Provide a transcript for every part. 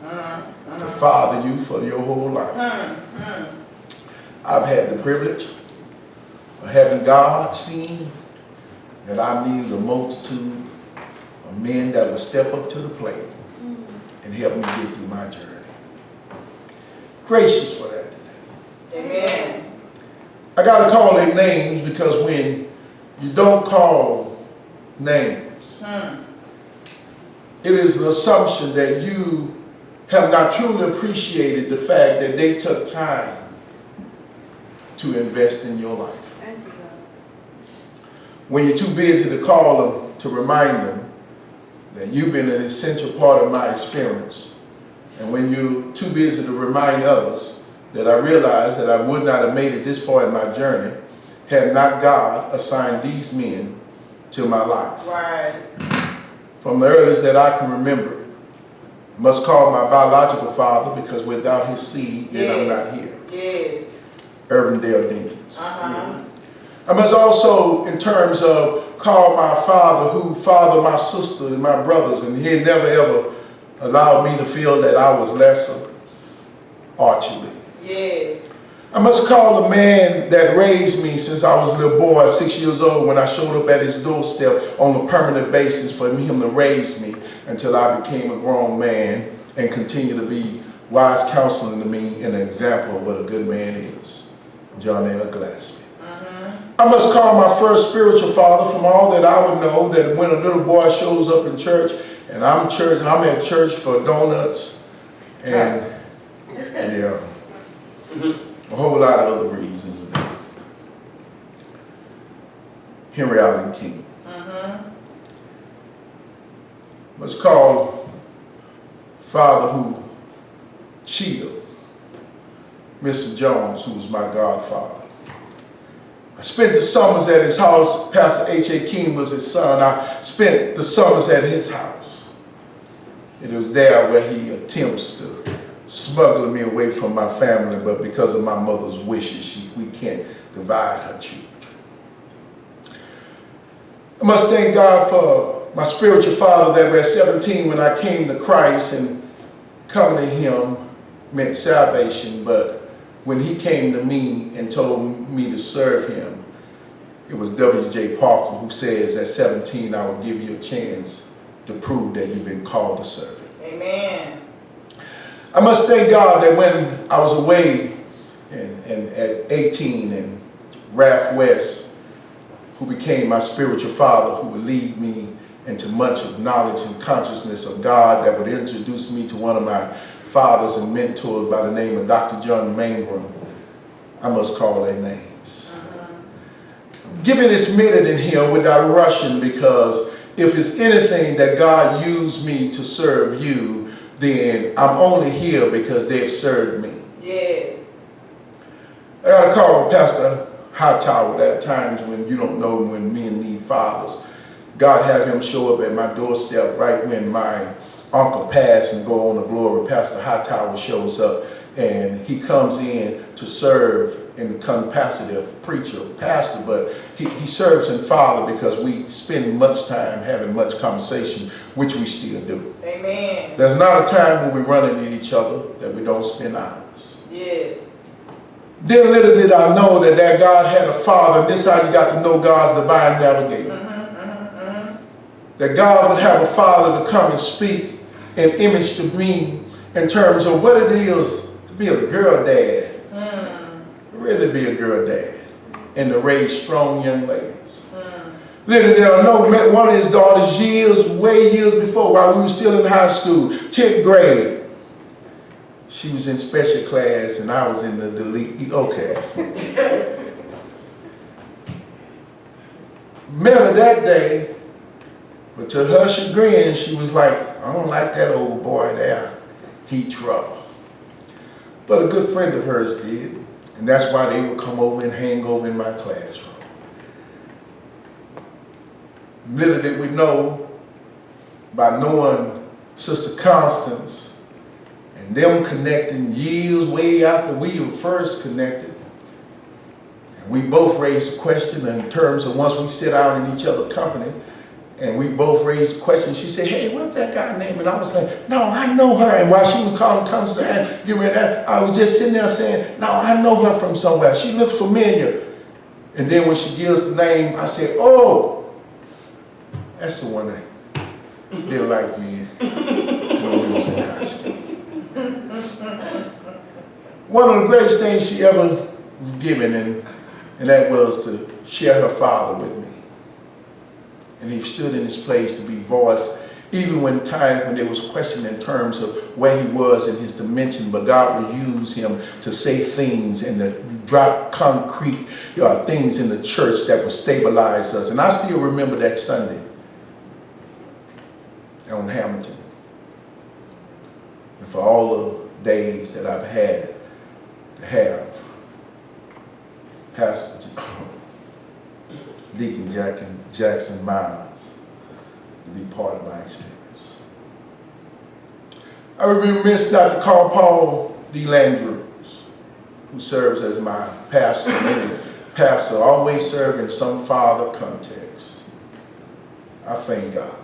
to father you for your whole life. I've had the privilege of having God seen that I needed a multitude of men that would step up to the plate and help me get through my journey. Gracious for that today. Amen. I got to call their names because when you don't call names, it is an assumption that you have not truly appreciated the fact that they took time to invest in your life. When you're too busy to call them, to remind them that you've been an essential part of my experience, and when you're too busy to remind others that I realized that I would not have made it this far in my journey had not God assigned these men to my life. Right. From the earliest that I can remember, I must call my biological father because without his seed, then I'm not here. Yes. Irvin Dale Dinkins. I must also, in terms of call my father who fathered my sister and my brothers, and he never ever allowed me to feel that I was lesser, Archie Lee. Yes. I must call the man that raised me since I was a little boy, 6 years old, when I showed up at his doorstep on a permanent basis for him to raise me until I became a grown man and continue to be wise counseling to me and an example of what a good man is, John L. Gillespie. I must call my first spiritual father from all that I would know, that when a little boy shows up in church and I'm at church for donuts and a whole lot of other reasons. Henry Allen King. Must call father who cheated, Mr. Jones, who was my godfather. I spent the summers at his house. Pastor H.A. King was his son. I spent the summers at his house. It was there where he attempts to smuggle me away from my family, but because of my mother's wishes, we can't divide her children. I must thank God for my spiritual father that at 17 when I came to Christ, and coming to him meant salvation, but when he came to me and told me to serve him, it was W.J. Parker who says at 17, I will give you a chance to prove that you've been called to serve him. Amen. I must thank God that when I was away and at 18, and Ralph West, who became my spiritual father, who would lead me into much of knowledge and consciousness of God, that would introduce me to one of my fathers and mentors by the name of Dr. John Mangrum. I must call their names. Give me this minute in here without rushing, because if it's anything that God used me to serve you, then I'm only here because they've served me. Yes. I got to call Pastor Hightower at times when you don't know when men need fathers. God had him show up at my doorstep right when my uncle passed and go on to glory. Pastor Hightower shows up and he comes in to serve in the capacity of preacher, pastor, but he serves in father because we spend much time having much conversation, which we still do. Amen. There's not a time when we run into each other that we don't spend hours. Yes. Then little did I know that God had a father, and this is how you got to know God's divine navigator. That God would have a father to come and speak an image to me in terms of what it is to be a girl dad. Really be a girl dad and to raise strong young ladies. Little did I know, met one of his daughters years before, while we were still in high school, 10th grade. She was in special class and I was in the delete. Okay. Met her that day, but to her chagrin, she was like, I don't like that old boy there. He trouble. But a good friend of hers did. And that's why they would come over and hang over in my classroom. Little did we know, by knowing Sister Constance and them connecting years way after we were first connected, and we both raised the question in terms of once we sit out in each other's company, And we both raised the question. She said, hey, what's that guy's name? And I was like, no, I know her. And while she was calling, give me that, I was just sitting there saying, no, I know her from somewhere. She looks familiar. And then when she gives the name, I said, oh, that's the one that didn't like me when we was in high school. One of the greatest things she ever was given, and that was to share her father with me. And he stood in his place to be voiced, even when times when there was question in terms of where he was in his dimension, but God would use him to say things and to drop concrete things in the church that would stabilize us. And I still remember that Sunday on Hamilton. And for all the days that I've had to have Pastor Deacon Jackson Miles to be part of my experience. I would be remiss not to call Paul D. Landrews, who serves as my pastor. Many pastors always serve in some father context. I thank God.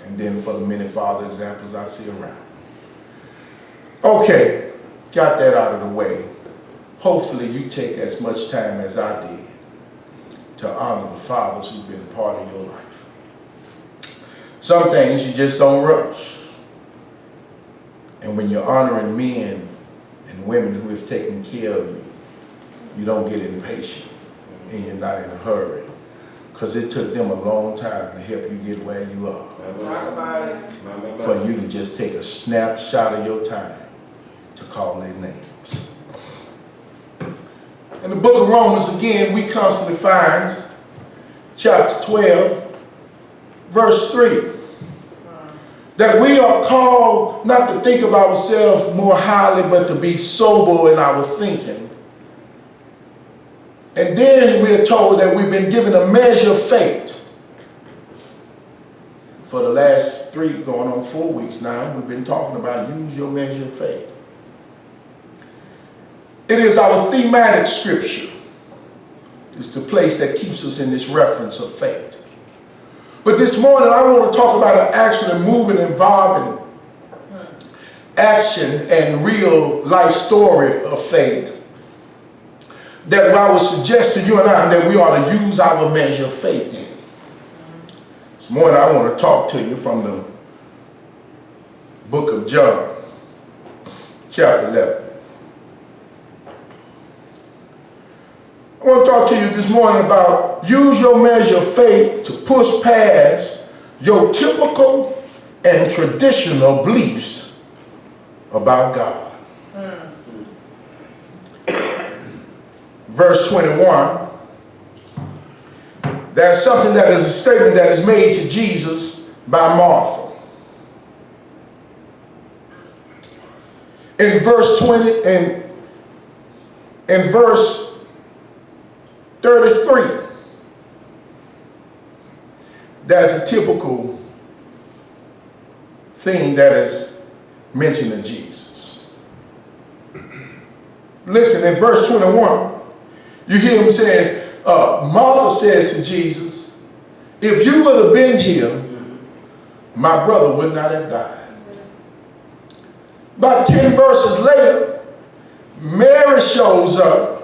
And then for the many father examples I see around. Okay, got that out of the way. Hopefully you take as much time as I did to honor the fathers who've been a part of your life. Some things you just don't rush. And when you're honoring men and women who have taken care of you, you don't get impatient and you're not in a hurry. Because it took them a long time to help you get where you are. Talk about it. For you to just take a snapshot of your time to call their names. In the book of Romans, again, we constantly find chapter 12, verse 3, that we are called not to think of ourselves more highly, but to be sober in our thinking. And then we are told that we've been given a measure of faith. For the last 3, going on 4 weeks now, we've been talking about use your measure of faith. It is our thematic scripture. It's the place that keeps us in this reference of faith. But this morning I want to talk about an actually moving, involving action and real life story of faith that I would suggest to you and I that we ought to use our measure of faith in. This morning I want to talk to you from the book of John, chapter 11. I want to talk to you this morning about use your measure of faith to push past your typical and traditional beliefs about God. Verse 21, there's something that is a statement that is made to Jesus by Martha. In verse 20, in verse 33, that's a typical thing that is mentioned in Jesus. Listen, in verse 21, you hear him says, Martha says to Jesus, if you would have been here, my brother would not have died. About 10 verses later, Mary shows up.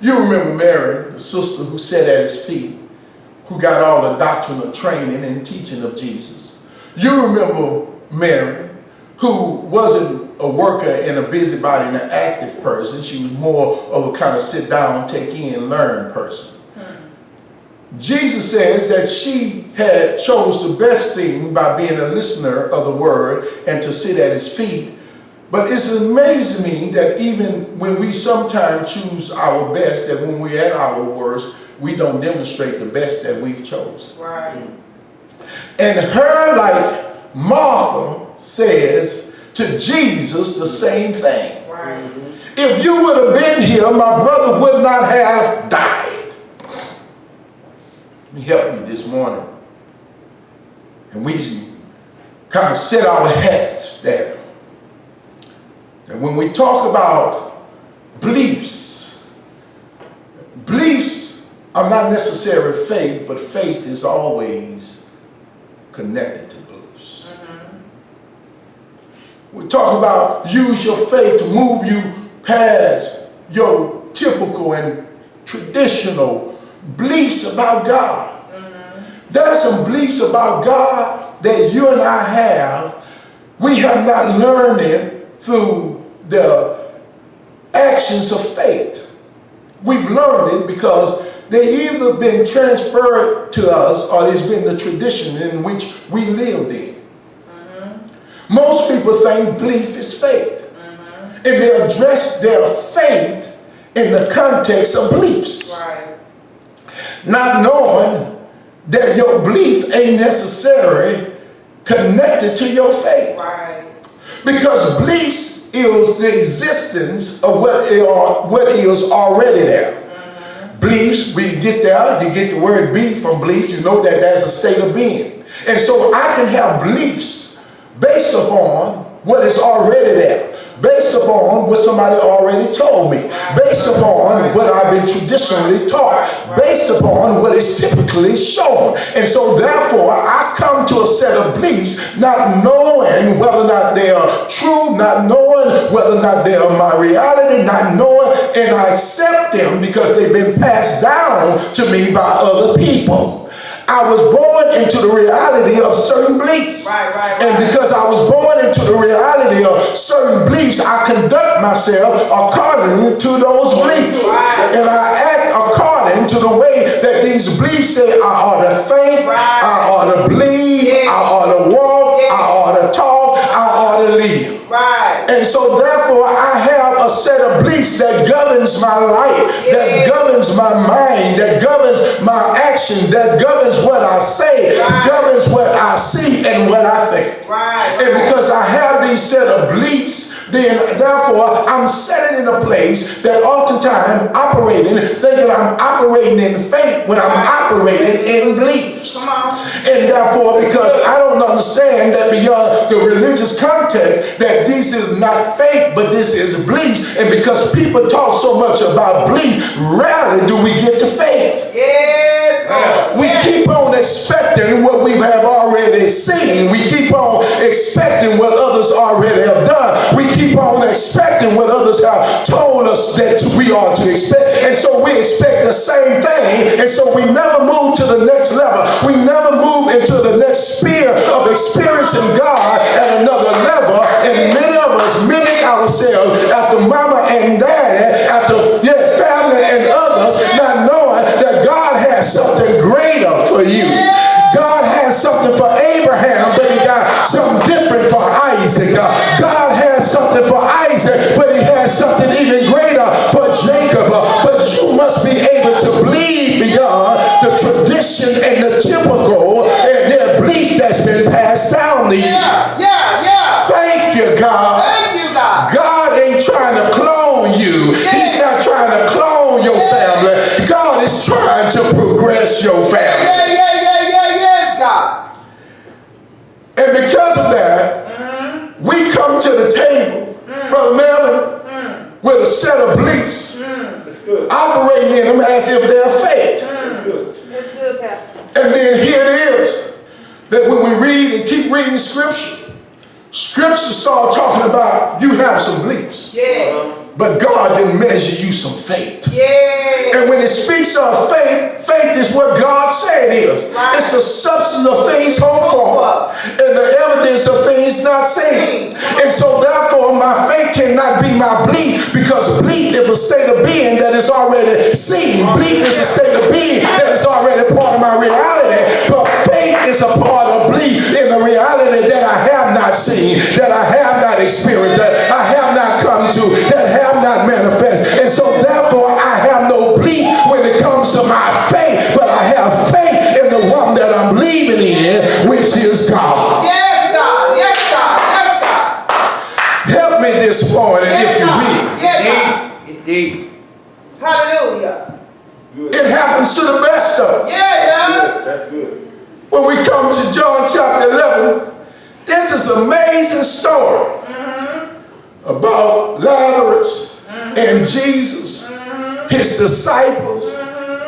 You remember Mary, the sister who sat at his feet, who got all the doctrinal training and teaching of Jesus. You remember Mary, who wasn't a worker and a busybody and an active person. She was more of a kind of sit down, take in, learn person. Jesus says that she had chose the best thing by being a listener of the word and to sit at his feet. But it's amazing to me that even when we sometimes choose our best, that when we're at our worst, we don't demonstrate the best that we've chosen. Right. And her, like Martha, says to Jesus the same thing. Right. If you would have been here, my brother would not have died. Let me help you this morning. And we kind of set our heads there. And when we talk about beliefs are not necessarily faith, but faith is always connected to beliefs. We talk about use your faith to move you past your typical and traditional beliefs about God. There are some beliefs about God that you and I have. We have not learned it through the actions of faith. We've learned it because they either been transferred to us or it's been the tradition in which we lived in. Most people think belief is faith. And they address their faith in the context of beliefs. Right. Not knowing that your belief ain't necessarily connected to your faith. Right. Because beliefs is the existence of what is already there. Beliefs, we get there, you get the word be from beliefs, you know that that's a state of being. And so I can have beliefs based upon what is already there. Based upon what somebody already told me, based upon what I've been traditionally taught, based upon what is typically shown. And so therefore, I come to a set of beliefs not knowing whether or not they are true, not knowing whether or not they are my reality, not knowing, and I accept them because they've been passed down to me by other people. I was born into the reality of certain beliefs. And because I was born into the reality of certain beliefs, I conduct myself according to those beliefs. And I act according to the way that these beliefs say I ought to think, I ought to believe, I ought to walk, I ought to talk, I ought to live. And so therefore I have a set of beliefs that governs my life, that governs my mind, that governs my action, that governs what I say, governs what I see and what I think. And because I have these set of beliefs, then therefore I'm setting in a place that oftentimes operating, thinking I'm operating in faith when I'm operating in beliefs. And therefore, because I don't understand that beyond the religious context, that this is not faith, but this is beliefs. And because people talk so much about belief, rarely do we get to faith. We keep on expecting what we have already seen. We keep on expecting what others already have done. We keep on expecting what others have told us that we are to expect. And so we expect the same thing. And so we never move to the next level. We never move into the next sphere of experiencing God at another level. And many of us mimic ourselves after mama and daddy, after family and others, not knowing that God has something greater for you. God has something for Abraham, but he got something different for Isaac. God has something for Isaac, but he has something even greater for Jacob. But you must be able to believe beyond the tradition and the typical and their belief that's been passed down to you. Thank you, God. God ain't trying to clone you. He's not trying to clone your family. God is trying to progress your family. And because of that, we come to the table, Brother Melvin, with a set of beliefs, operating in them as if they're faith. That's good, Pastor. And then here it is, that when we read and keep reading Scripture, Scripture start talking about you have some beliefs. But God didn't measure you some faith. And when it speaks of faith, faith is what God said it is. It's the substance of things hoped for and the evidence of things not seen. And so therefore my faith cannot be my belief, because belief is a state of being that is already seen. Belief is a state of being that is already part of my reality. But faith is a part of belief in the reality that I have not seen, that I have not experienced, that I have not come to, that have not manifest. And so therefore I have no belief when it comes to my faith, but I have faith in the one that I'm believing in, which is God. Help me this morning if you will. Indeed. Hallelujah. It happens to the best of us. That's good. When we come to John chapter 11, this is an amazing story about Lazarus and Jesus, his disciples,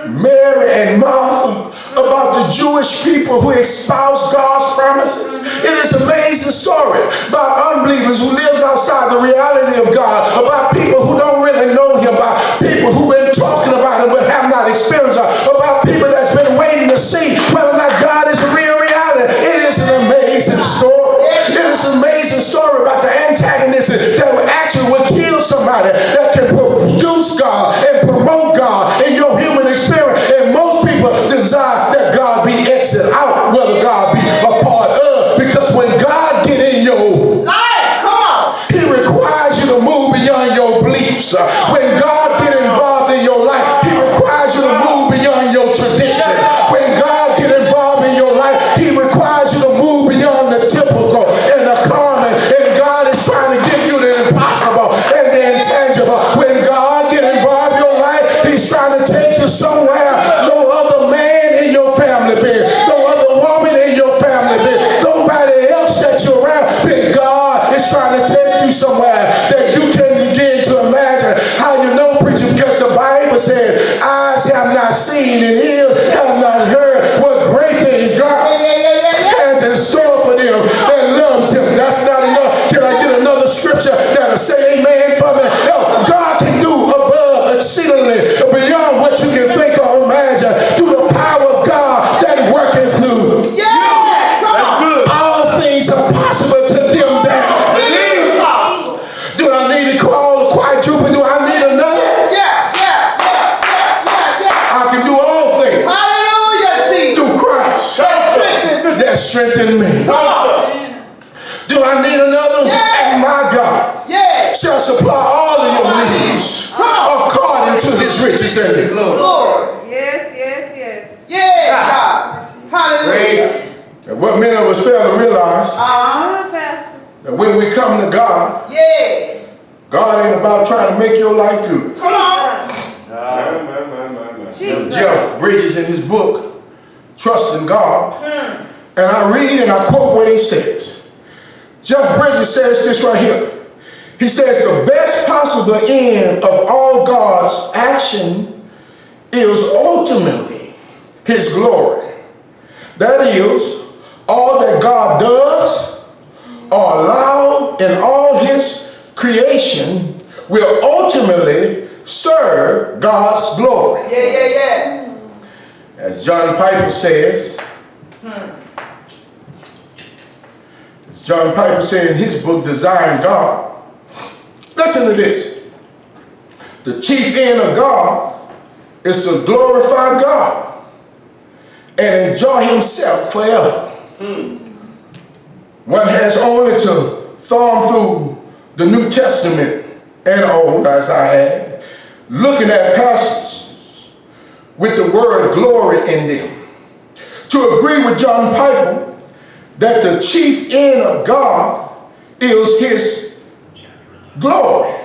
Mary and Martha, about the Jewish people who espouse God's promises. It is an amazing story about unbelievers who lives outside the reality of God, about people who don't really know him, about people who've been talking about him but have not experienced him, about people that's been waiting to see whether or not God is a real reality. It is an amazing story. It is an amazing story about the antagonist that actually would kill somebody that can produce God and promote God in your human experience. And most people desire that God be exit out, whether God be a part of. Because when God get in your Life, come on. he requires you to move beyond your beliefs. When God get involved in your life, he requires you to move beyond your tradition. When God get involved in your life, he requires you to move beyond the typical and the common. And God is trying to give you the impossible and the intangible. When God get involved in your life, he's trying to take you somewhere no other man in your family been, no other woman in your family been, nobody else that you're around been. God is trying to take you somewhere that you can begin to imagine. How you know, preacher? Because the Bible said, eyes have not seen and ears have not heard what great things God has in store for them that loves him. That's not enough. Can I get another scripture that'll say amen for me? No, God can do above exceedingly beyond what you can think or imagine through the power of God that worketh through. Yes, come on. All things are possible to them that. It is possible. Do I need to call a quadruple? Do I need another? Yeah. I can do all things Hallelujah, Jesus. through Christ that strengthen me. Come on. Do I need another? Yeah. And my God Yes. shall supply all of your needs according to his riches and glory. Lord. Yes. Yes, God. Hallelujah. And what many of us fail to realize, Pastor. that when we come to God, Yeah. God ain't about trying to make your life good. Come on. Jesus. Jeff Bridges in his book, Trusting God, and I read and I quote what he says. Jeff Bridges says this right here. He says the best possible end of all God's action is ultimately his glory. That is, all that God does or allow in all his creation will ultimately serve God's glory. Yeah. As John Piper says, John Piper said in his book, Desiring God, listen to this. The chief end of God is to glorify God and enjoy himself forever. One has only to thumb through the New Testament and Old, as I had, looking at passages with the word glory in them, to agree with John Piper that the chief end of God is his glory.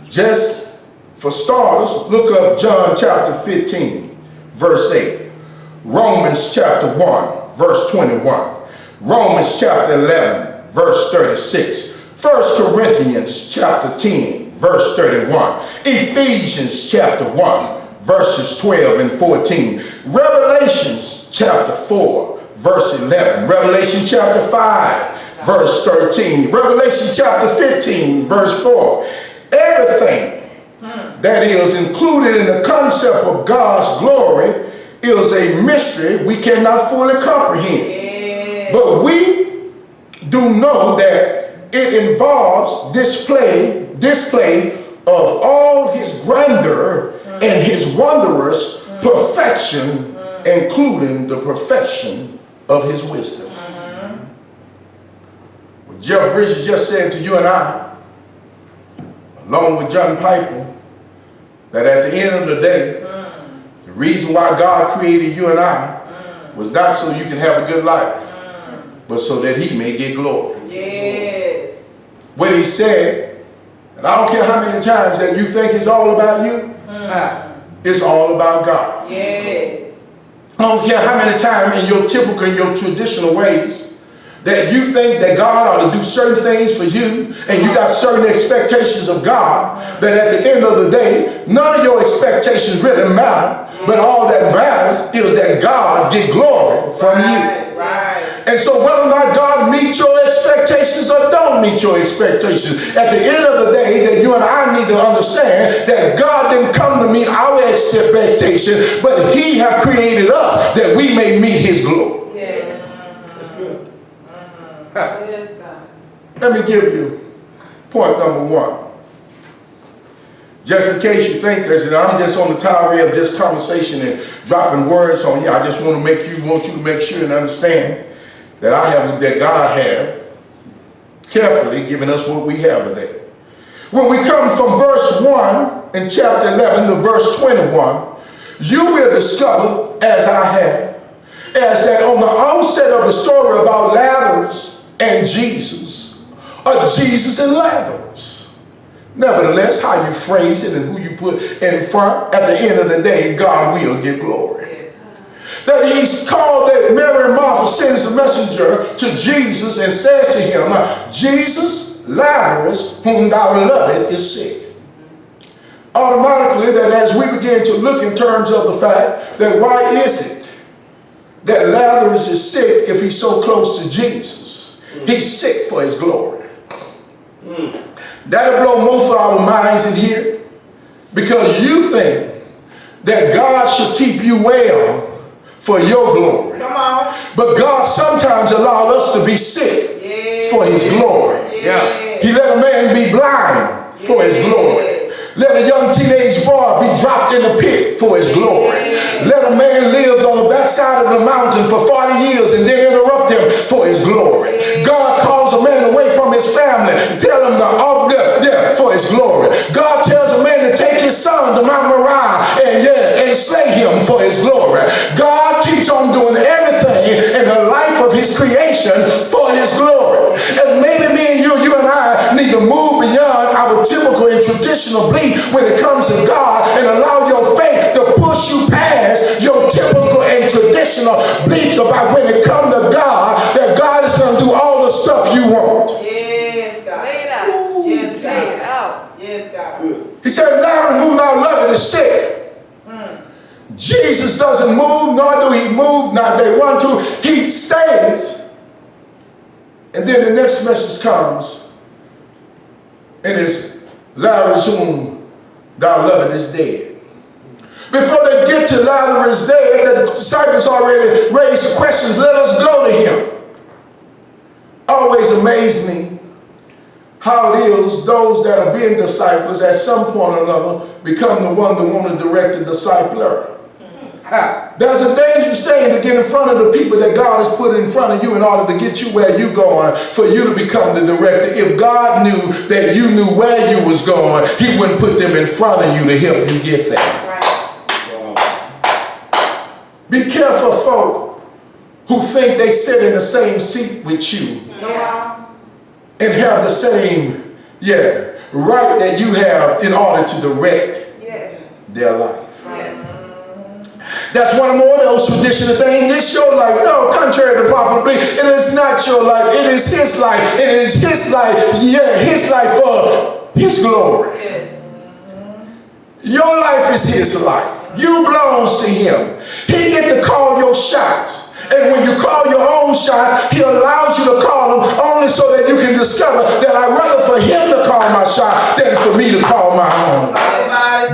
Just for starters, look up John chapter 15, verse 8. Romans chapter 1, verse 21. Romans chapter 11, verse 36. 1 Corinthians chapter 10, verse 31. Ephesians chapter 1, verses 12 and 14. Revelations chapter 4, verse 11. Revelation chapter 5, verse 13. Revelation chapter 15, verse 4. Everything that is included in the concept of God's glory is a mystery we cannot fully comprehend. Yeah. But we do know that it involves display of all his grandeur and his wondrous perfection, including the perfection of his wisdom. What Jeff Bridges just said to you and I, along with John Piper, that at the end of the day, the reason why God created you and I was not so you can have a good life, but so that he may get glory. Yes. When he said, and I don't care how many times that you think it's all about you, it's all about God. Yes. I don't care how many times in your typical, in your traditional ways, that you think that God ought to do certain things for you, and you got certain expectations of God, that at the end of the day, none of your expectations really matter, But all that matters is that God get glory from you. Right. And so whether or not God meets your expectations or don't meet your expectations, at the end of the day, that you and I need to understand that God didn't come to meet our expectation, but he have created us that we may meet his glory. Yes. That's good. Yes, God. Let me give you point number one. Just in case you think that I'm just on the tirade of this conversation and dropping words on you, I just want you to make sure and understand that that God have carefully given us what we have today. When we come from verse 1 in chapter 11 to verse 21, you will discover, as I have, as that on the onset of the story about Lazarus and Jesus, or Jesus and Lazarus. Nevertheless, how you phrase it and who you put in front, at the end of the day, God will get glory. Yes. That he's called, that Mary and Martha sends a messenger to Jesus and says to him, Jesus, Lazarus, whom thou lovest, is sick. Automatically, that as we begin to look in terms of the fact that why is it that Lazarus is sick if he's so close to Jesus? He's sick for his glory. That'll blow most of our minds in here, because you think that God should keep you well for your glory. Come on. But God sometimes allowed us to be sick for his glory. Yes. He let a man be blind for his glory. Let a young teenage boy be dropped in the pit for his glory. Let a man live on the backside of the mountain for 40 years and then interrupt him for his glory. God calls a man away from his family, tell him to up there for his glory. God tells a man to take his son to Mount Moriah and slay him for his glory. God keeps on doing everything in the life of his creation for his glory. And maybe me and you and I need to move beyond our typical and traditional belief when it comes to God and allow your faith to push you past your typical and traditional beliefs about when it comes to God, that God is going to do all the stuff you want. Yes, God. Lay it out. Yes, Lay it God. out. Yes, God. Good. He said, Lazarus, whom thou lovest, is sick. Jesus doesn't move, nor do he move. Now they want to. He stays. And then the next message comes, and it's Lazarus, whom thou lovest, is dead. Before they get to Lazarus dead, the disciples already raised questions. Let us go to him. Always amazed me how it is those that are being disciples at some point or another become the one that want to direct the discipler. There's a dangerous thing to get in front of the people that God has put in front of you in order to get you where you're going, for you to become the director. If God knew that you knew where you was going, he wouldn't put them in front of you to help you get there. Right. Wow. Be careful, folk who think they sit in the same seat with you Come on. and have the same, right that you have in order to direct Yes. their life. Yes. That's one of more of those traditional things. It's your life. No, contrary to popular belief, it is not your life. It is his life. It is his life. His life for his glory. Yes. Your life is his life. You belongs to him. He get to call your shots. And when you call your own shot, he allows you to call them only so that you can discover that I'd rather for him to call my shot than for me to call my own.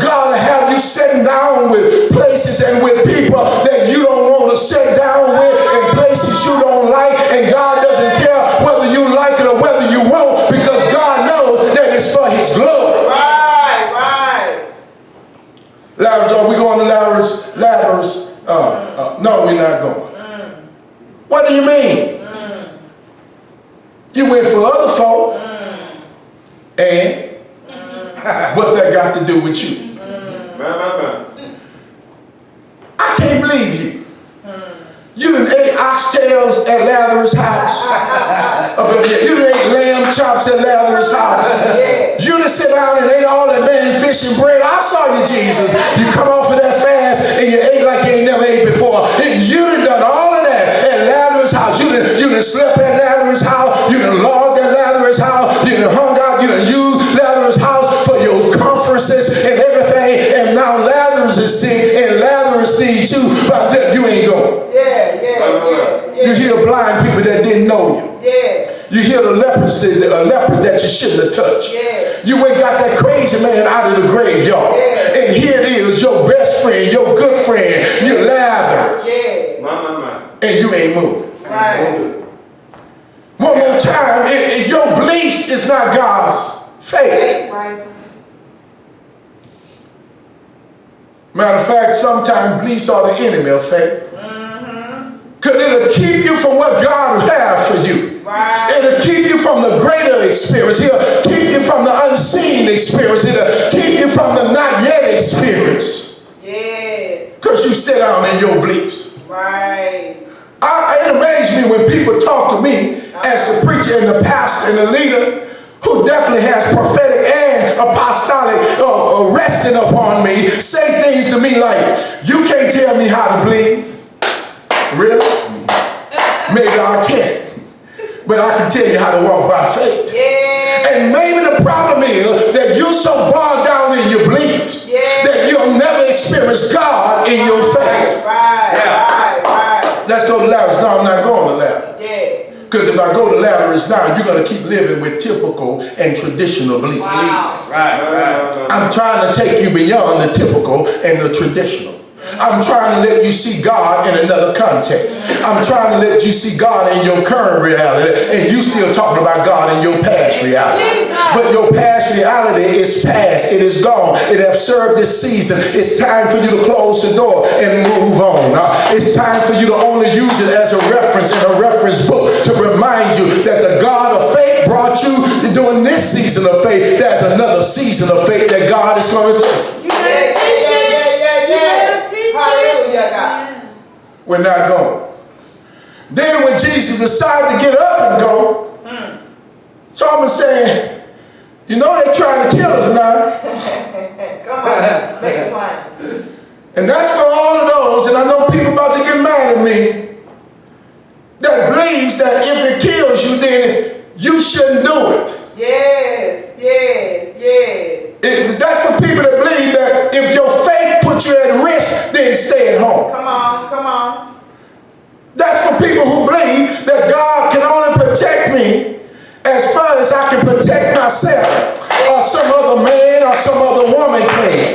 God will have you sitting down with places and with people that you don't want to sit down with, and places you don't like, and God doesn't care whether you like it or whether you won't, because God knows that it's for his glory. Right. Lazarus, are we going to Lazarus? No, we're not going. What do you mean? You went for other folk, and what's that got to do with you? I can't believe you. You done ate oxtails at Lazarus' house. You done ate lamb chops at Lazarus' house. You done sit down and ate all that man fish and bread. I saw you, Jesus. You come off of that fast and you ate like you ain't never ate before. You done done all of that at Lazarus' house. You done slept at Lazarus' house. You done logged at Lazarus' house. You done hung out. You done used Lazarus' house for your conferences and everything. And now Lazarus is sick, and Lazarus service need too, but you ain't going. You heal blind people that didn't know you. You heal the leprosy, a leper that you shouldn't have touched. You went got that crazy man out of the graveyard. And here it is, your best friend, your good friend, your Lazarus. And you ain't moving. One more time, if your beliefs is not God's faith. Matter of fact, sometimes beliefs are the enemy of faith. Because it'll keep you from what God will have for you. It'll keep you from the greater experience. It'll keep you from the unseen experience. It'll keep you from the not yet experience. Because you sit down in your beliefs. It amazes me when people talk to me as the preacher and the pastor and the leader who definitely has prophetic and apostolic resting upon me, say things to me like, you can't tell me how to believe. Really? Maybe I can't. But I can tell you how to walk by faith. And maybe the problem is that you're so bogged down in your beliefs that you'll never experience God in your faith. Let's go to Lazarus. No, I'm not going to Lazarus. Because if I go to Lazarus now, you're going to keep living with typical and traditional beliefs. I'm trying to take you beyond the typical and the traditional. I'm trying to let you see God in another context. I'm trying to let you see God in your current reality, and you still talking about God in your past reality. But your past reality is past. It is gone. It has served this season. It's time for you to close the door and move on. It's time for you to only use it as a reference in a reference book to remind you that the God of faith brought you during this season of faith. There's another season of faith that God is going to do. We're not going. Then when Jesus decided to get up and go, Thomas saying, you know they trying to kill us now. Come on, make it plain. And that's for all of those, and I know people about to get mad at me, that believes that if it kills you, then you shouldn't do it. That's for people that believe that if your faith puts you at risk, then stay at home. Come on. That's for people who believe that God can only protect me as far as I can protect myself, or some other man or some other woman can.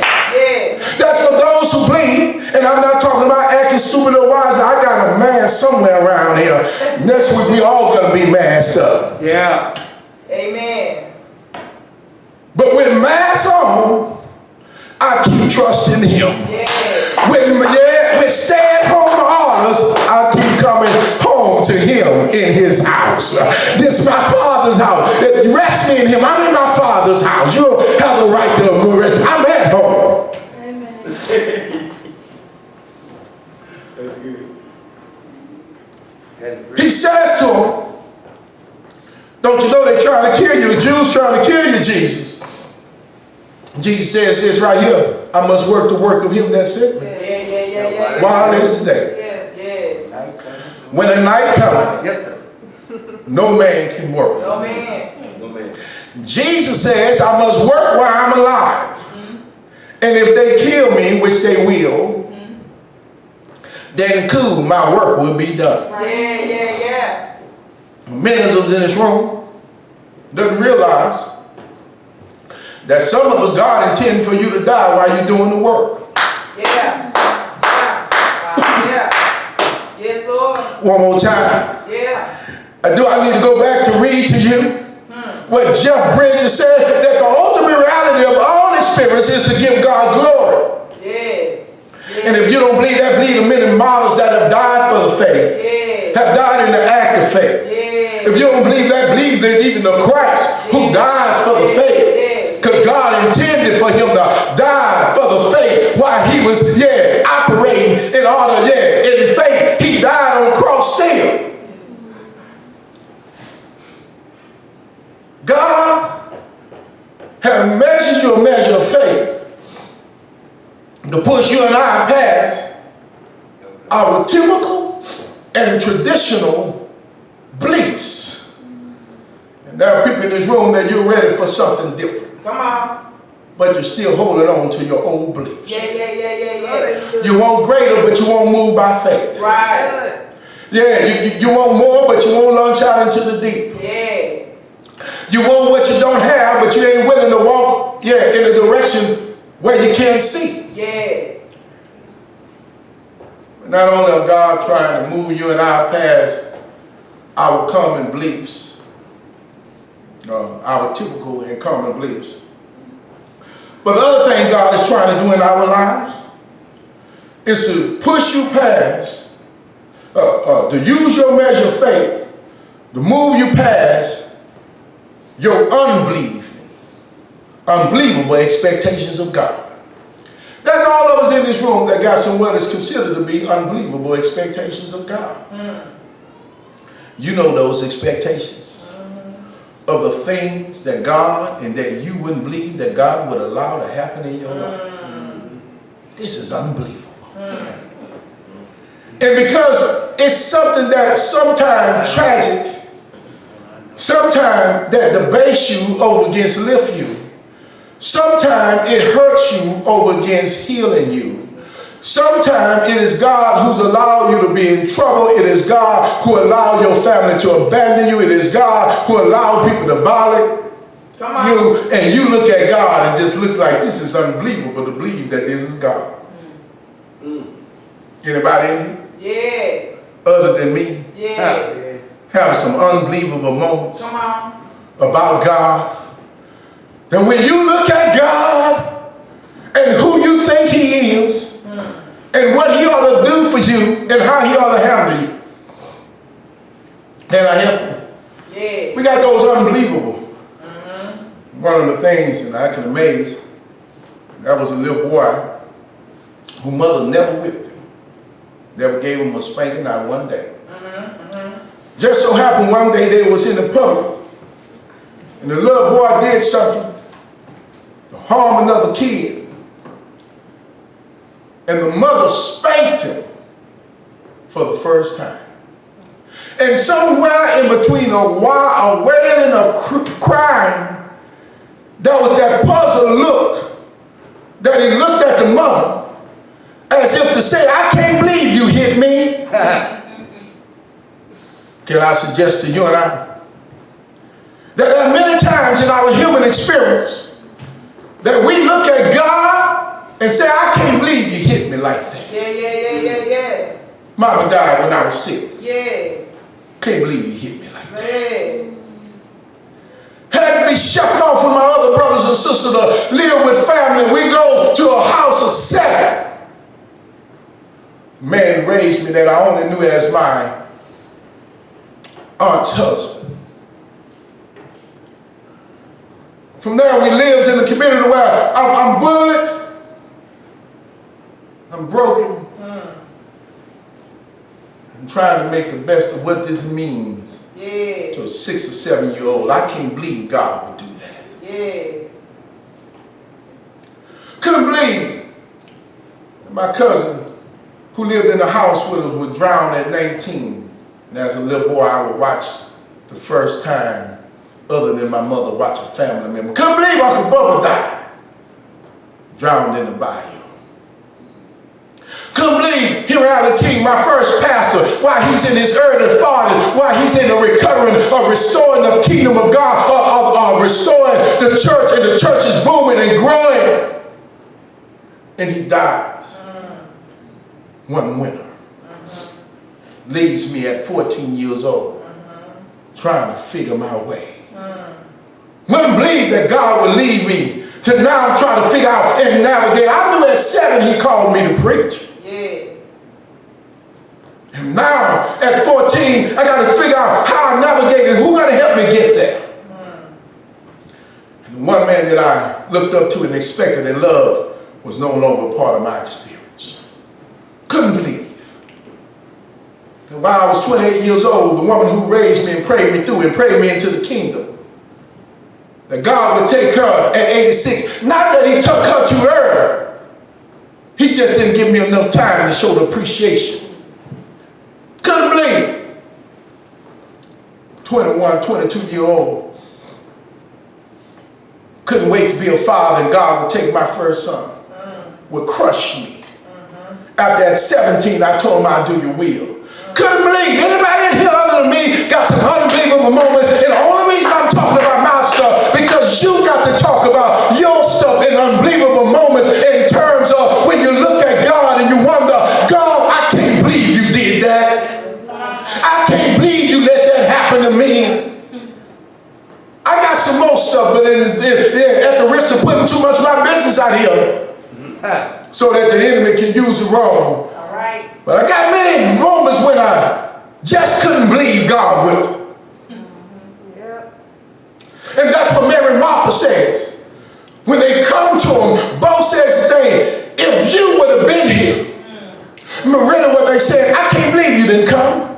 That's for those who believe, and I'm not talking about acting stupid or wise. I got a man somewhere around here. Next week we all gonna be masked up. Amen. But with masks on, I keep trusting him. With stay-at-home orders, I keep coming home to him in his house. This is my Father's house. Rest me in him. I'm in my Father's house. You have the right to rest. I'm at home. He says to him, don't you know they're trying to kill you? The Jews trying to kill you, Jesus. Jesus says this right here. I must work the work of him that sent me. While it is day. When the night comes, no man can work. Jesus says I must work while I'm alive. And if they kill me, which they will, then cool, my work will be done. Many of us in this room doesn't realize that some of us, God intended for you to die while you're doing the work. Yes, Lord. One more time. Do I need to go back to read to you what Jeff Bridges said, that the ultimate reality of all experience is to give God glory. And if you don't believe that, believe the many martyrs that have died for the faith, have died in the act of faith. If you don't believe that, believe that even the Christ who dies for the faith. Because God intended for him to die for the faith while he was, operating in order, in faith. He died on the cross still. God has measured you a measure of faith to push you and I past our typical and traditional beliefs. And there are people in this room that you're ready for something different. Come on. but you're still holding on to your old beliefs. Yeah, yeah, yeah, yeah, yeah. You want greater, but you won't move by faith. Right. Yeah, you want more, but you won't launch out into the deep. Yes. You want what you don't have, but you ain't willing to walk, in a direction where you can't see. Yes. Not only is God trying to move you and I past our common beliefs, our typical and common beliefs, but the other thing God is trying to do in our lives is to push you past, to use your measure of faith, to move you past your unbelievable expectations of God. There's all of us in this room that got some what is considered to be unbelievable expectations of God. You know those expectations of the things that God and that you wouldn't believe that God would allow to happen in your life. This is unbelievable. And because it's something that sometimes tragic, sometimes that debase you over against lift you. Sometimes it hurts you over against healing you. Sometimes it is God who's allowed you to be in trouble. It is God who allowed your family to abandon you. It is God who allowed people to violate you. And you look at God and just look like this is unbelievable to believe that this is God. Anybody in here? Yes. Other than me? Yes. Have some unbelievable moments Come on. about God. That when you look at God and who you think He is, and what He ought to do for you, and how He ought to handle you, can I help you? Yes. We got those unbelievable. One of the things, and I can amaze, that was a little boy whose mother never whipped him, never gave him a spanking, not one day. Just so happened one day they was in the public, and the little boy did something to harm another kid. And the mother spanked him for the first time. And somewhere in between a wailing of crying, there was that puzzled look that he looked at the mother as if to say, I can't believe you hit me. Can I suggest to you and I that there are many times in our human experience that we look at God and say, I can't believe you hit me like that. Yeah. Mama died when I was 6. Yeah. Can't believe you hit me like that. Yes. Had to be shuffled off with my other brothers and sisters to live with family. We go to a house of 7. Man raised me that I only knew as my aunt's husband. From there, we lived in a community where I'm bullied, I'm broken, I'm trying to make the best of what this means to a 6 or 7 year old. I can't believe God would do that. Yes. Couldn't believe my cousin who lived in the house with us was drowned at 19. And as a little boy, I would watch the first time other than my mother watch a family member. Couldn't believe Uncle Bubba died, drowned in the bayou. Couldn't believe Henry Allen King, my first pastor, while he's in his early 40s, while he's in the recovering or restoring the kingdom of God, or restoring the church, and the church is booming and growing, and he dies one winter. Leaves me at 14 years old, trying to figure my way. Wouldn't believe that God would lead me to now try to figure out and navigate. I knew at 7 He called me to preach. Yes. And now at 14, I got to figure out how I navigate and who's going to help me get there. And the one man that I looked up to and expected and loved was no longer part of my experience. Couldn't believe. And while I was 28 years old, the woman who raised me and prayed me through and prayed me into the kingdom, that God would take her at 86. Not that He took her too early. He just didn't give me enough time to show the appreciation. Couldn't believe. 21, 22-year-old. Couldn't wait to be a father and God would take my first son, would crush me. After at 17, I told him I'd do your will. Couldn't believe anybody in here other than me got some unbelievable moments. And the only reason I'm talking about my stuff because you got to talk about your stuff in unbelievable moments in terms of when you look at God and you wonder, God, I can't believe you did that. I can't believe you let that happen to me. I got some more stuff, but at the risk of putting too much of my business out here so that the enemy can use it wrong. All right. But I got many moments when I just couldn't believe God would. And that's what Mary and Martha says. When they come to him, both says the thing, if you would have been here. Really what they said, I can't believe you didn't come.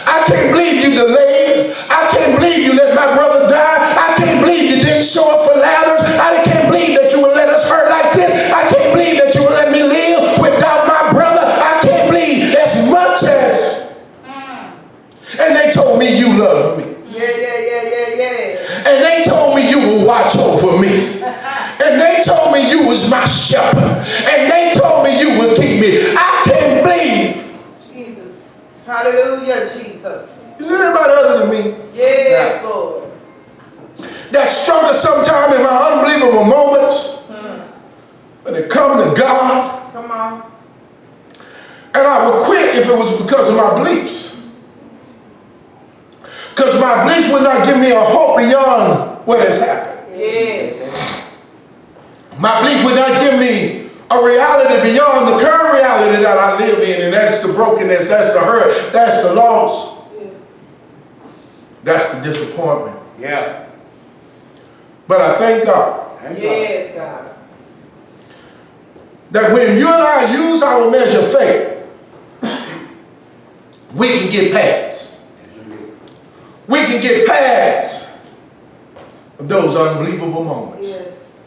I can't believe you delayed. I can't believe you let my brother die. I can't believe you didn't show up for Lazarus. I can't believe that you would let us hurt like this. I can't believe that you would let me live without my brother. I can't believe as much as. And they told me you love me. Yeah. And they told me you will watch over me. And they told me you was my shepherd. And they told me you would keep me. I can't believe. Jesus. Hallelujah, Jesus. Is there anybody other than me Yes, Lord. that struggle sometime in my unbelievable moments when it comes to God? Come on. And I would quit if it was because of my beliefs. Because my beliefs would not give me a hope beyond what has happened. Yes. My belief would not give me a reality beyond the current reality that I live in. And that's the brokenness, that's the hurt, that's the loss. That's the disappointment. Yeah. But I thank God Yes, God. that when you and I use our measure of faith, we can get past. We can get past those unbelievable moments. Yes.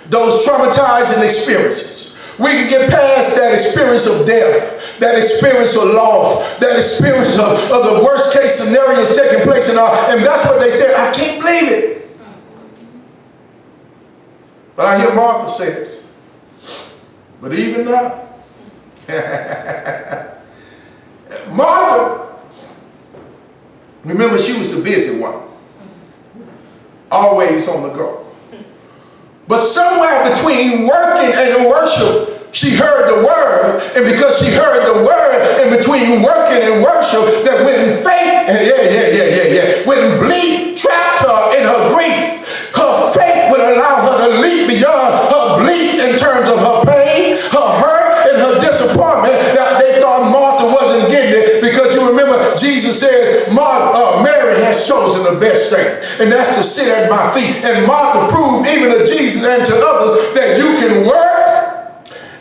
Those traumatizing experiences. We can get past that experience of death, that experience of loss, that experience of the worst case scenarios taking place in our, and that's what they said, I can't believe it. But I hear Martha says, but even now, Martha, remember she was the busy one, always on the go. But somewhere between working and worship, she heard the word. And because she heard the word in between working and worship, that when faith, when belief trapped her in her grief, her faith would allow her to leap beyond her belief in terms of her pain, her hurt, and her disappointment that they thought Martha wasn't getting it. Because you remember, Jesus says, Mary has chosen the best thing, and that's to sit at my feet. And Martha proved even to Jesus and to others that you can work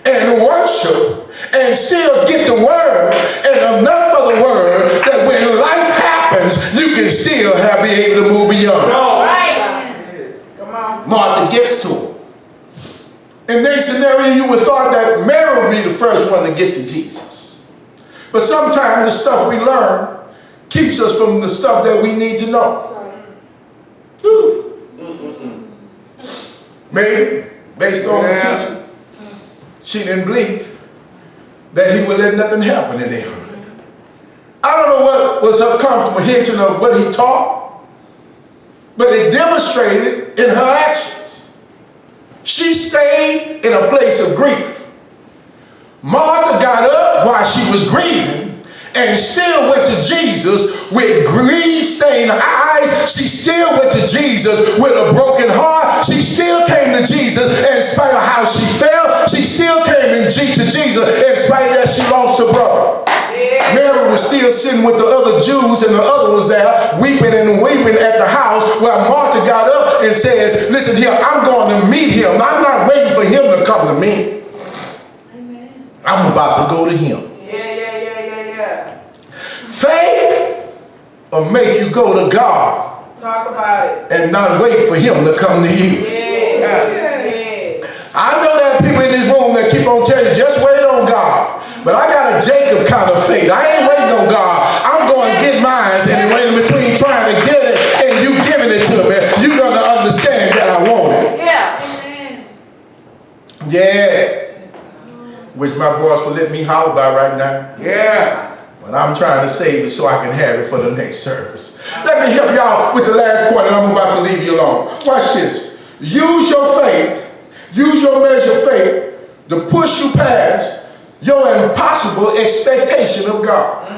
and worship and still get the word and enough of the word that when life happens, you can still be able to move beyond. Yes. Come on. Martha gets to him. In this scenario, you would have thought that Mary would be the first one to get to Jesus. But sometimes the stuff we learn keeps us from the stuff that we need to know. Maybe, based on the teaching, she didn't believe that he would let nothing happen to them. I don't know what was her comprehension of what he taught, but it demonstrated in her actions. She stayed in a place of grief. Martha got up while she was grieving and still went to Jesus with grief-stained eyes. She still went to Jesus with a broken heart. She still came to Jesus in spite of how she felt. She still came to Jesus in spite of that she lost her brother. Yeah. Mary was still sitting with the other Jews and the other ones there weeping and weeping at the house while Martha got up and says, listen here, I'm going to meet him. I'm not waiting for him to come to me. Amen. I'm about to go to him. Yeah. Faith will make you go to God Talk about it. and not wait for him to come to you. Yeah. I know there are people in this room that keep on telling you, just wait on God. But I got a Jacob kind of faith. I ain't waiting on God. I'm going to get mine, and in between trying to get it and you giving it to me, you're going to understand that I want it. Yeah. Which my voice will let me holler by right now. Yeah. But I'm trying to save it so I can have it for the next service. Let me help y'all with the last point and I'm about to leave you alone. Watch this. Use your faith, use your measure of faith to push you past your impossible expectation of God.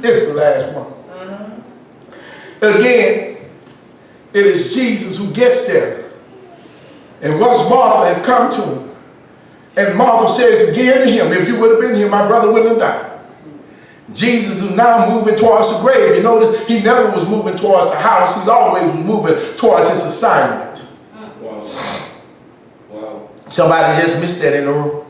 It's the last one. Again, it is Jesus who gets there. And once Martha had come to him, and Martha says again to him, if you would have been here, my brother wouldn't have died. Jesus is now moving towards the grave. You notice he never was moving towards the house. He always was moving towards his assignment. Wow. Wow. Somebody just missed that in the room.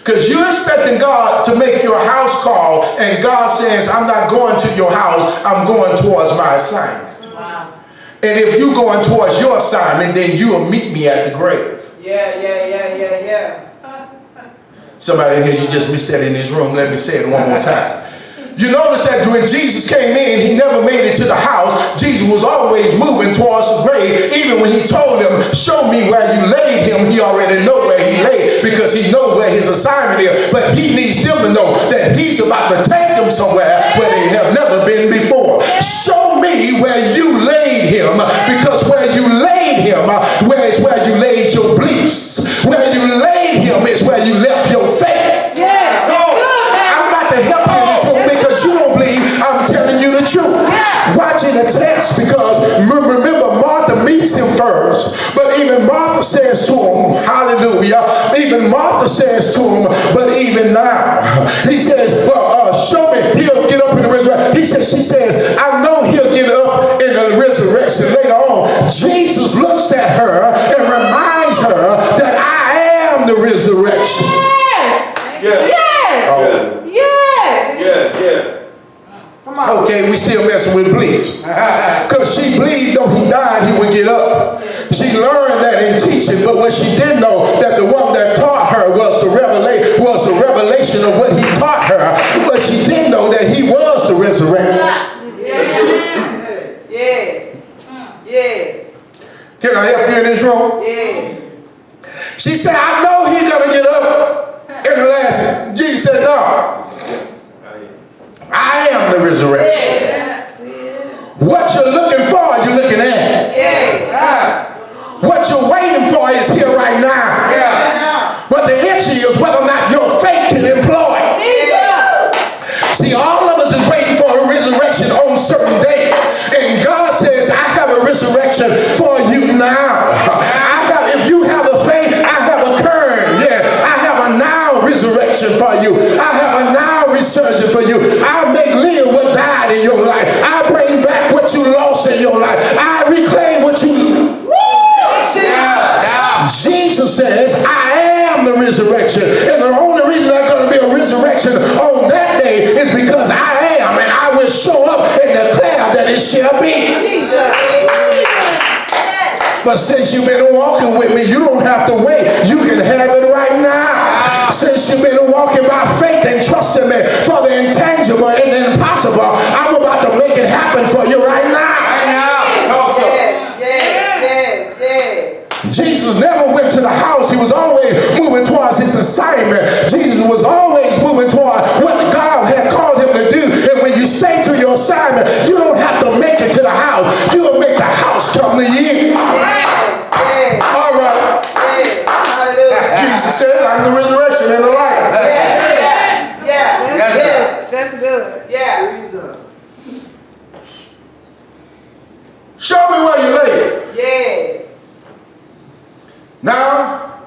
Because you're expecting God to make your house call, and God says, I'm not going to your house, I'm going towards my assignment. Wow. And if you're going towards your assignment, then you will meet me at the grave. Yeah. Somebody in here, you just missed that in this room. Let me say it one more time. You notice that when Jesus came in, he never made it to the house. Jesus was always moving towards his grave. Even when he told them, show me where you laid him, he already know where he laid because he know where his assignment is. But he needs them to know that he's about to take them somewhere where they have never been before. Show me where you laid him, because where you laid him, is where you laid your beliefs. Where you laid him is where you left your faith. Yes. I'm about to help you in this room because you don't believe I'm telling you the truth. Watch in the text, because remember Martha meets him first, but even Martha says to him, hallelujah, even Martha says to him, but even now, he says, well, show me, he'll get up in the resurrection. She says, I know he'll get up in the resurrection later on. Jesus looks at her and reminds her that I am the resurrection. Yeah. Oh. Yeah. Come on. Okay, we still messing with beliefs. Because she believed though he died, he would get up. She learned that in teaching, but when she didn't know that the one that taught her was the revelation of what he taught her, but she didn't know that he was the resurrection. Yes. Can I help you in this room? Yes. She said, I know he's going to get up in the last. Jesus said, no, I am the resurrection. Yes. What you're looking for, you're looking at. Yes. What you're waiting for is here right now. Yeah. But the issue is whether or not your faith can employ it. See, all of us is waiting for a resurrection on a certain day. And God says, I have a resurrection for you now. If you have a faith, I have a current. Yeah, I have a now resurrection for you. I have a now resurgence for you. I make live what died in your life. I bring back what you lost in your life. I reclaim what you... Jesus says, I am the resurrection. And the only reason there's going to be a resurrection on that day is because I am, and I will show up and declare that it shall be. But since you've been walking with me, you don't have to wait. You can have it right now. Since you've been walking by faith and trusting me for the intangible and the impossible, I'm about to make it happen for you right now. Jesus never went to the house. He was always moving towards his assignment. Jesus was always moving toward what God had called him to do. And when you say to your assignment, you don't have to make it to the house. You will make the house come to you. All right. Jesus says, I'm the resurrection and the life. That's good. Yeah. Show me where you live. Yes. Now,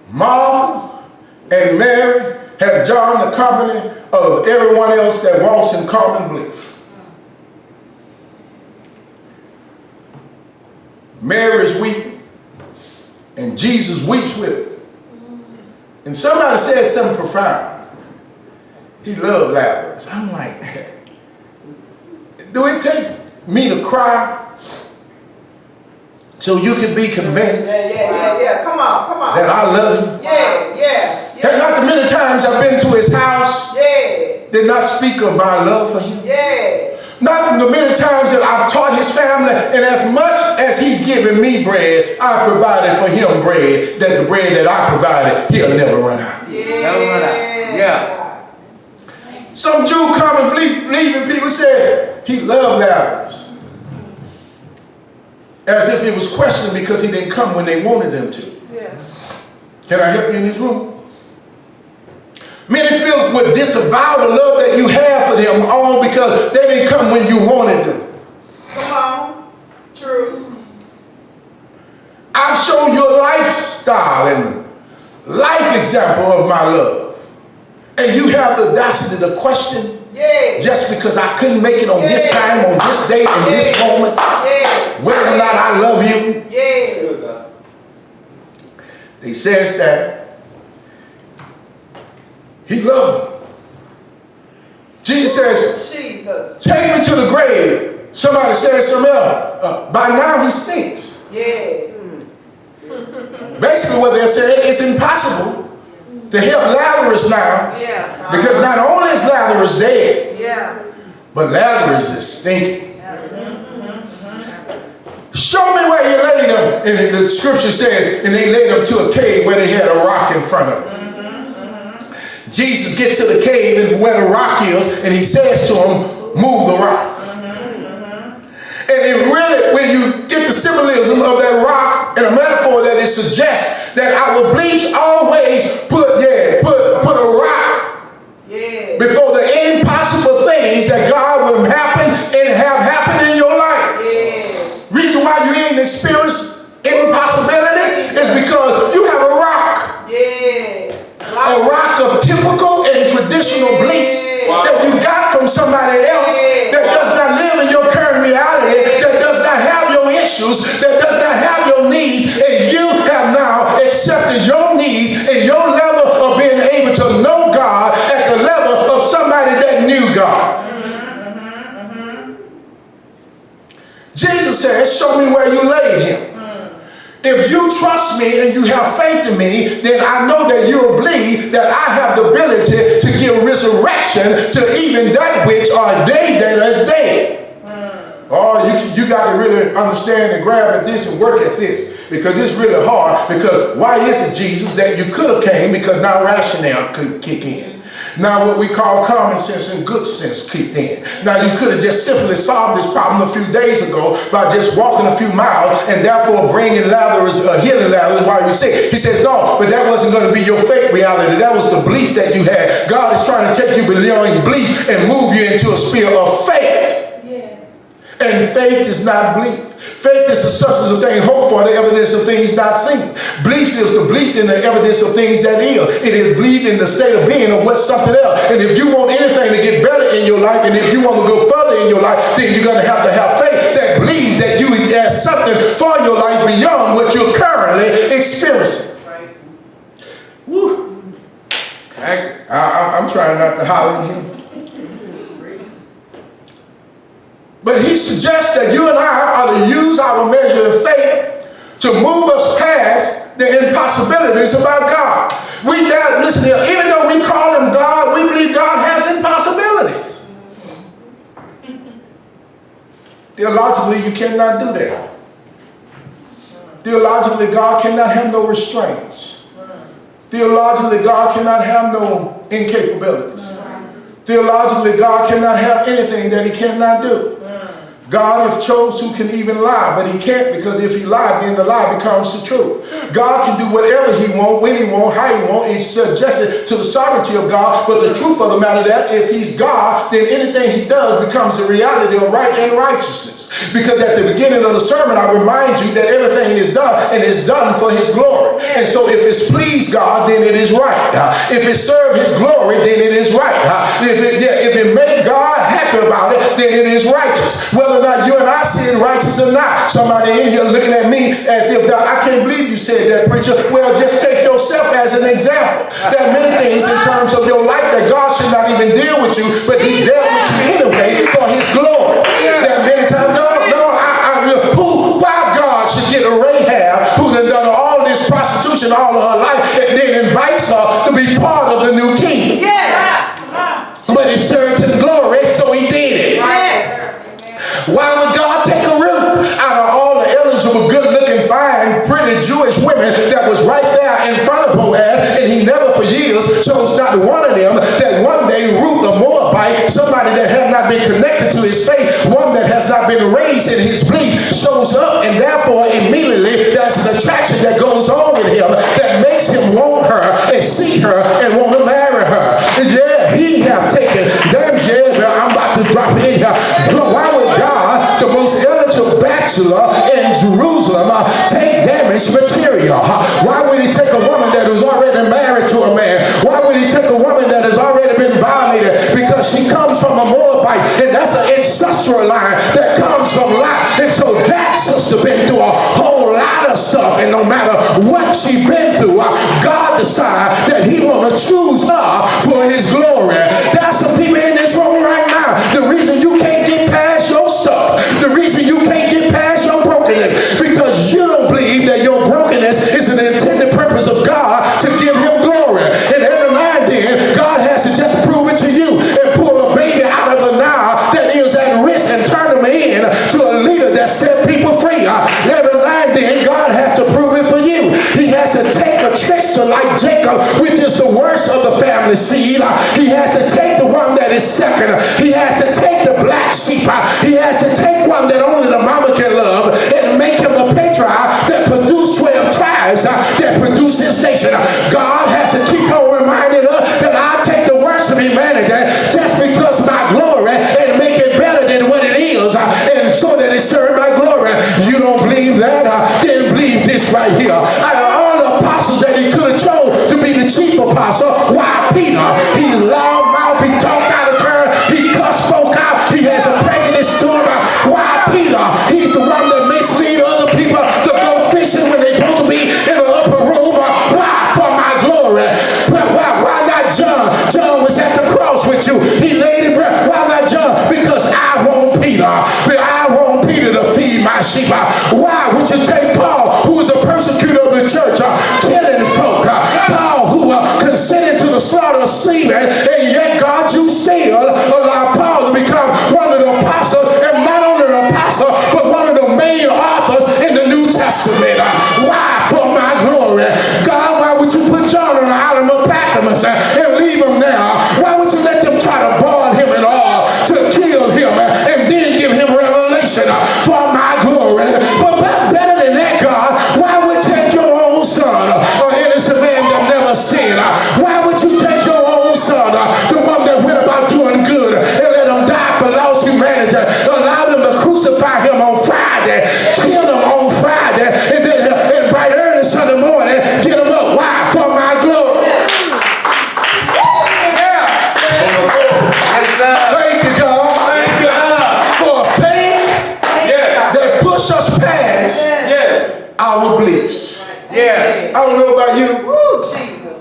Martha and Mary have joined the company of everyone else that walks in common belief. Mary is weeping, and Jesus weeps with her. And somebody said something profound. He loved Lazarus. I'm like, do it take me to cry so you can be convinced Yeah. Come on. that I love you? Yeah. And not the many times I've been to his house, Yeah. did not speak of my love for him. Yeah. Not the many times that I've taught his family, and as much as he given me bread, I provided for him bread, that the bread that I provided, he'll never run out. Never run out. Yeah. Some Jew come and believing people said he loved Lazarus. As if it was questioned because he didn't come when they wanted him to. Yeah. Can I help you in this room? Many feel with disavow the love that you have for them, all because they didn't come when you wanted them. Come on. True. I've shown you a lifestyle and life example of my love. And you have the audacity to question just because I couldn't make it on this time, on this date, in this moment, whether or not I love you. They says that he loved them. Jesus says, take me to the grave. Somebody says something else. By now he stinks. Basically what they're saying, it's impossible to help Lazarus now, because not only is Lazarus dead, but Lazarus is stinking. Show me where you laid him. And the scripture says, and they laid him to a cave where they had a rock in front of him. Jesus gets to the cave and where the rock is, and he says to him, move the rock. And it really, when you get the symbolism of that rock and a metaphor that it suggests that our beliefs always put a rock before the impossible things that God would happen and have happened in your life. Reason why you ain't experienced impossibility is because you have a rock. A rock of typical and traditional beliefs that you got from somebody else that does not live in your current reality, that does not have your issues, that does not have your needs, and you have now accepted your needs and your level of being able to know God at the level of somebody that knew God. Jesus says, show me where you laid him. If you trust me and you have faith in me, then I know that you'll believe that I have the ability to give resurrection to even that which are they that is dead. Oh, you got to really understand and grab at this and work at this, because it's really hard. Because why is it, Jesus, that you could have came, because now rationale could kick in. Now what we call common sense and good sense kicked in. Now you could have just simply solved this problem a few days ago by just walking a few miles and therefore bringing Lazarus, healing Lazarus while you're sick. He says, no, but that wasn't going to be your fake reality. That was the belief that you had. God is trying to take you beyond belief and move you into a sphere of faith. And faith is not belief. Faith is the substance of things hoped for, the evidence of things not seen. Belief is the belief in the evidence of things that is. It is belief in the state of being of what's something else. And if you want anything to get better in your life, and if you want to go further in your life, then you're going to have faith that believes that you have something for your life beyond what you're currently experiencing. Woo. I'm trying not to holler at him. But he suggests that you and I ought to use our measure of faith to move us past the impossibilities about God. Listen here, even though we call him God, we believe God has impossibilities. Theologically, you cannot do that. Theologically, God cannot have no restraints. Theologically, God cannot have no incapabilities. Theologically, God cannot have anything that he cannot do. God, if chose to, can even lie, but he can't, because if he lied, then the lie becomes the truth. God can do whatever he wants, when he wants, how he wants. It's subjected to the sovereignty of God, but the truth of the matter that if he's God, then anything he does becomes a reality of right and righteousness. Because at the beginning of the sermon, I remind you that everything is done, and it's done for his glory. And so if it's pleased God, then it is right. If it serves his glory, then it is right. If it made God happy about it, then it is righteous. Whether or not you and I see it righteous or not. Somebody in here looking at me as if, I can't believe you said that, preacher. Well, just take yourself as an example. There are many things in terms of your life that God should not even deal with you, but he dealt with you anyway for his glory. There are many times, why God should get a Rahab who done all this prostitution all of her life and then invites her to be part of the new kingdom. But it served him glory, so he did it. pretty Jewish women that was right there in front of Boaz, and he never for years chose not to one of them, that one day Ruth the Moabite, somebody that had not been connected to his faith, one that has not been raised in his belief, shows up, and therefore immediately there's an attraction that goes on with him that makes him want her and see her and want to marry her. Yeah, he have taken, damn yeah, I'm about to drop it in here. Why would God, the most eligible bachelor in Jerusalem, take damaged material? Why would he take a woman that was already married to a man? Why would he take a woman that has already been violated because she comes from a Moabite, and that's an ancestral line that comes from Lot? And so that sister been through a whole lot of stuff, and no matter what she been through, God decided that he want to choose her for his glory. There's some people in this room right now, the reason you can't get past your stuff, the reason you can't get past your brokenness, because you don't believe that your brokenness is an intended purpose of God to give him glory. And every now and then, God has to just prove it to you and pull a baby out of the Nile that is at risk and turn them in to a leader that set people free. Every now and then, God has to prove it for you. He has to take a trickster like Jacob, which is the worst of the family seed. He has to take the one that is second. He has to take the black sheep. He has to take one that only the mama can love and make him the patriarch that produced 12 tribes that produce his nation. God has to keep on reminding us that I take the worst of humanity just because my glory and make it better than what it is, and so that it serve my glory. You don't believe that? Then believe this right here. Out of all the apostles that he could have chose to be the chief apostle, why Peter? He's loud mouth, he talked out of turn, he cussed folk out, he has a prejudice to him. Why Peter? He's the one that mislead other people to go fishing when they're supposed to be in the upper room. Why? For my glory. Why not John? John was at the cross with you. He laid it bread. Why not John? Because I want Peter. I want Peter to feed my sheep. Why would you take Paul, who was a persecutor of the church, killing folk? Paul, who consented to the slaughter of seamen, and yet God, you still allow Paul to become one of the apostles, and not only an apostle, but one of the main authors in the New Testament. Why? For my glory. God, why would you put John on the island of Patmos and leave him there? Why would you let them try to boil him in oil to kill him and then give him revelation for my glory? But better than that, God, why would you take your own son, an innocent man that never sinned? Why would you take your own son, the one that went about doing good, and let him die for lost humanity? Allow them to crucify him on Friday, kill him on Friday, and then in bright early Sunday morning, get him up. Why? For my glory. Thank you, God, for a faith that push us past our beliefs. I don't know about you, Ooh, Jesus.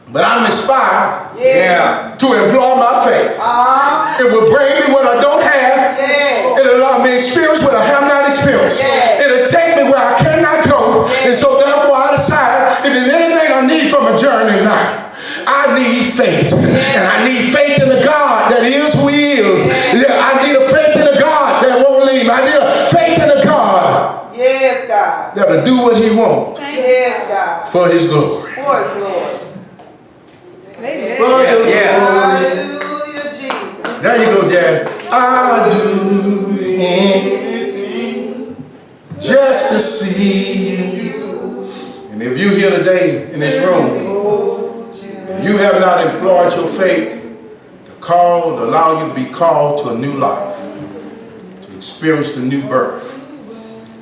but I'm inspired Yeah. to employ my faith. It will bring me what I don't have. Yeah. It'll allow me to experience what I have not experienced. Yeah. It'll take me where I cannot go. And so therefore I decide, if there's anything I need from a journey now, I need faith. And I need faith in the God that is who he is. I need a faith in the God that won't leave. I need a faith in the God Yes, God. that'll do what he wants Yes, God. for his glory. For his glory. For his glory. Hallelujah, Jesus. There you go, Jazz. I do anything just to see you. And if you're here today in this room, and you have not employed your faith to allow you to be called to a new life, to experience the new birth,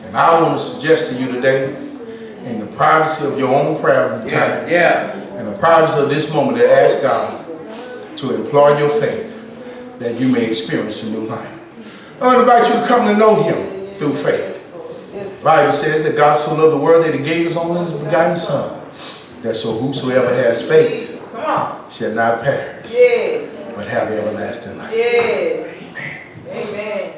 and I want to suggest to you today, in the privacy of your own prayer time, in the privacy of this moment, to ask God to employ your faith, that you may experience a new life. I want to invite you to come to know him through faith. The Bible says that God so loved the world that he gave his only begotten son, that so whosoever has faith shall not perish, Yes. but have everlasting life. Yes. Amen. Amen.